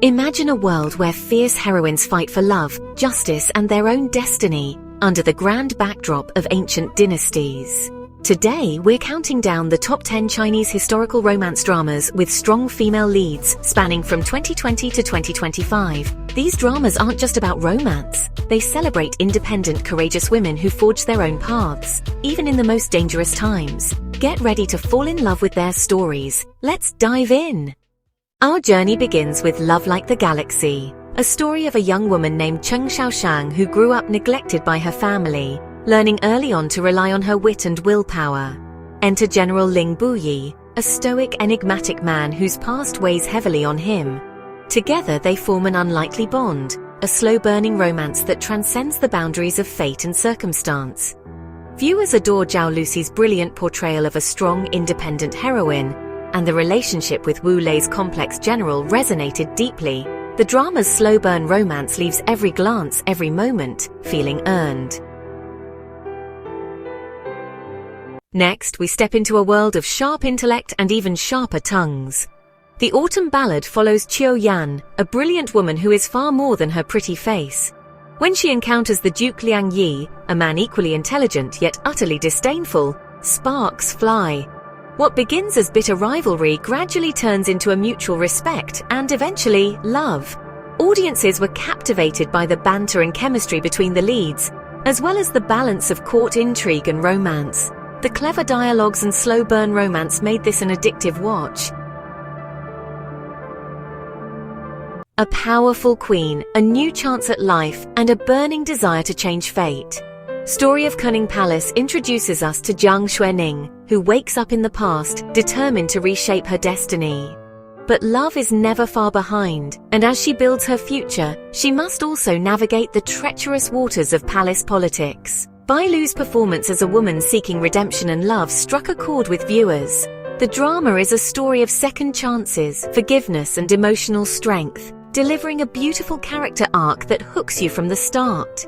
Imagine a world where fierce heroines fight for love, justice, and their own destiny, under the grand backdrop of ancient dynasties. Today, we're counting down the top 10 Chinese historical romance dramas with strong female leads spanning from 2020 to 2025. These dramas aren't just about romance. They celebrate independent, courageous women who forge their own paths, even in the most dangerous times. Get ready to fall in love with their stories. Let's dive in. Our journey begins with Love Like the Galaxy, a story of a young woman named Cheng Xiaoshang who grew up neglected by her family, learning early on to rely on her wit and willpower. Enter General Ling Buyi, a stoic, enigmatic man whose past weighs heavily on him. Together they form an unlikely bond, a slow-burning romance that transcends the boundaries of fate and circumstance. Viewers adore Zhao Lucy's brilliant portrayal of a strong, independent heroine, and the relationship with Wu Lei's complex general resonated deeply. The drama's slow-burn romance leaves every glance, every moment, feeling earned. Next, we step into a world of sharp intellect and even sharper tongues. The Autumn Ballad follows Qiu Yan, a brilliant woman who is far more than her pretty face. When she encounters the Duke Liang Yi, a man equally intelligent yet utterly disdainful, sparks fly. What begins as bitter rivalry gradually turns into a mutual respect and eventually love. Audiences were captivated by the banter and chemistry between the leads, as well as the balance of court intrigue and romance. The clever dialogues and slow-burn romance made this an addictive watch. A powerful queen, a new chance at life, and a burning desire to change fate. Story of Kunning Palace introduces us to Jiang Xuening, who wakes up in the past, determined to reshape her destiny. But love is never far behind, and as she builds her future, she must also navigate the treacherous waters of palace politics. Bai Lu's performance as a woman seeking redemption and love struck a chord with viewers. The drama is a story of second chances, forgiveness, and emotional strength, delivering a beautiful character arc that hooks you from the start.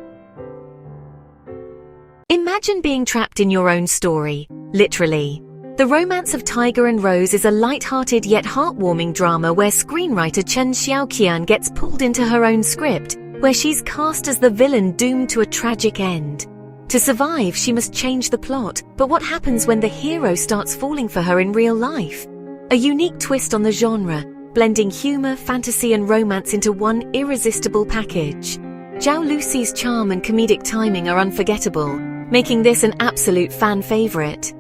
Imagine being trapped in your own story, literally. The Romance of Tiger and Rose is a light-hearted yet heartwarming drama where screenwriter Chen Xiaoqian gets pulled into her own script, where she's cast as the villain doomed to a tragic end. To survive, she must change the plot, but what happens when the hero starts falling for her in real life? A unique twist on the genre, blending humor, fantasy, and romance into one irresistible package. Zhao Lucy's charm and comedic timing are unforgettable, making this an absolute fan favorite.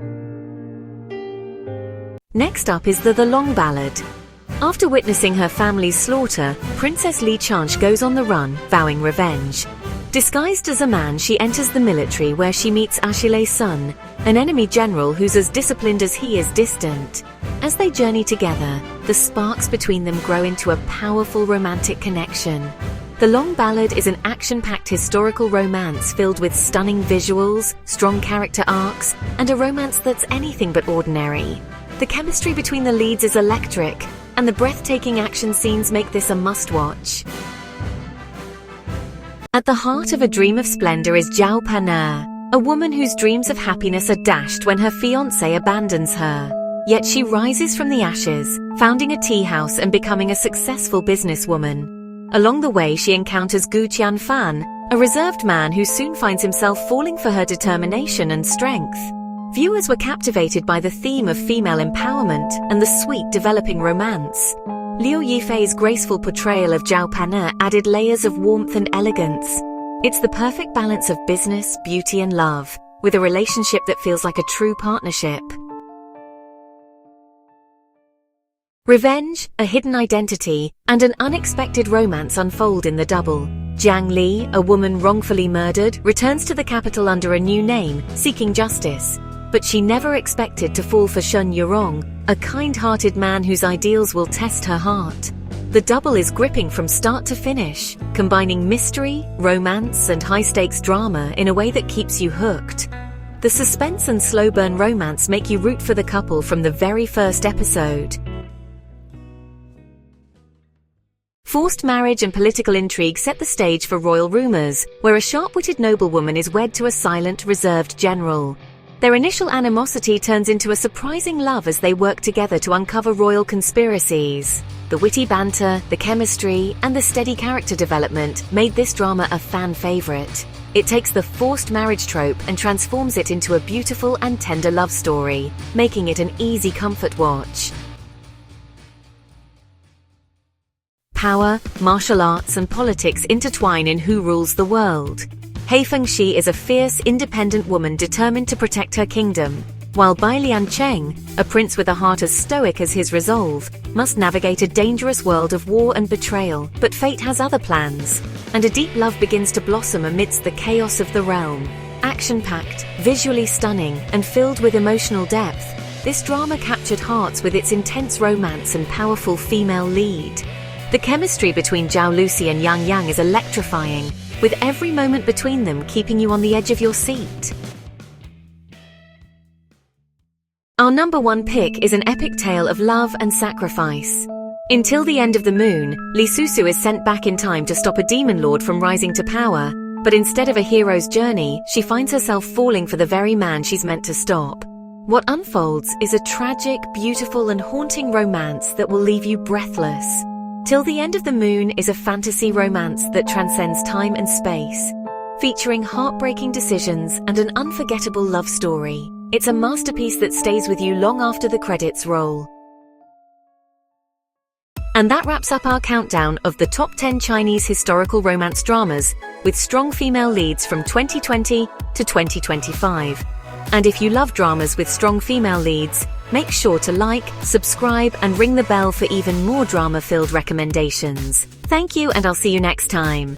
Next up is the Long Ballad. After witnessing her family's slaughter, Princess Li Chanch goes on the run, vowing revenge. Disguised as a man, she enters the military where she meets Ashilei's son, an enemy general who's as disciplined as he is distant. As they journey together, the sparks between them grow into a powerful romantic connection. The Long Ballad is an action-packed historical romance filled with stunning visuals, strong character arcs, and a romance that's anything but ordinary. The chemistry between the leads is electric, and the breathtaking action scenes make this a must-watch. At the heart of A Dream of Splendor is Zhao Pan'er, a woman whose dreams of happiness are dashed when her fiancé abandons her. Yet she rises from the ashes, founding a tea house and becoming a successful businesswoman. Along the way, she encounters Gu Qianfan, a reserved man who soon finds himself falling for her determination and strength. Viewers were captivated by the theme of female empowerment and the sweet developing romance. Liu Yifei's graceful portrayal of Zhao Pan'er added layers of warmth and elegance. It's the perfect balance of business, beauty, and love, with a relationship that feels like a true partnership. Revenge, a hidden identity, and an unexpected romance unfold in the double. Jiang Li, a woman wrongfully murdered, returns to the capital under a new name, seeking justice. But she never expected to fall for Shen Yurong, a kind-hearted man whose ideals will test her heart. The double is gripping from start to finish, combining mystery, romance, and high-stakes drama in a way that keeps you hooked. The suspense and slow-burn romance make you root for the couple from the very first episode. Forced marriage and political intrigue set the stage for royal rumors, where a sharp-witted noblewoman is wed to a silent, reserved general. Their initial animosity turns into a surprising love as they work together to uncover royal conspiracies. The witty banter, the chemistry, and the steady character development made this drama a fan favorite. It takes the forced marriage trope and transforms it into a beautiful and tender love story, making it an easy comfort watch. Power, martial arts, and politics intertwine in Who Rules the World. He Fengxi is a fierce, independent woman determined to protect her kingdom, while Bai Liancheng, a prince with a heart as stoic as his resolve, must navigate a dangerous world of war and betrayal. But fate has other plans, and a deep love begins to blossom amidst the chaos of the realm. Action-packed, visually stunning, and filled with emotional depth, this drama captured hearts with its intense romance and powerful female lead. The chemistry between Zhao Lucy and Yang Yang is electrifying, with every moment between them keeping you on the edge of your seat. Our number one pick is an epic tale of love and sacrifice. Until the end of the moon, Li Susu is sent back in time to stop a demon lord from rising to power, but instead of a hero's journey, she finds herself falling for the very man she's meant to stop. What unfolds is a tragic, beautiful, and haunting romance that will leave you breathless. Till the End of the Moon is a fantasy romance that transcends time and space, featuring heartbreaking decisions and an unforgettable love story. It's a masterpiece that stays with you long after the credits roll. And that wraps up our countdown of the top 10 Chinese historical romance dramas with strong female leads from 2020 to 2025. And if you love dramas with strong female leads, make sure to like, subscribe, and ring the bell for even more drama-filled recommendations. Thank you, and I'll see you next time.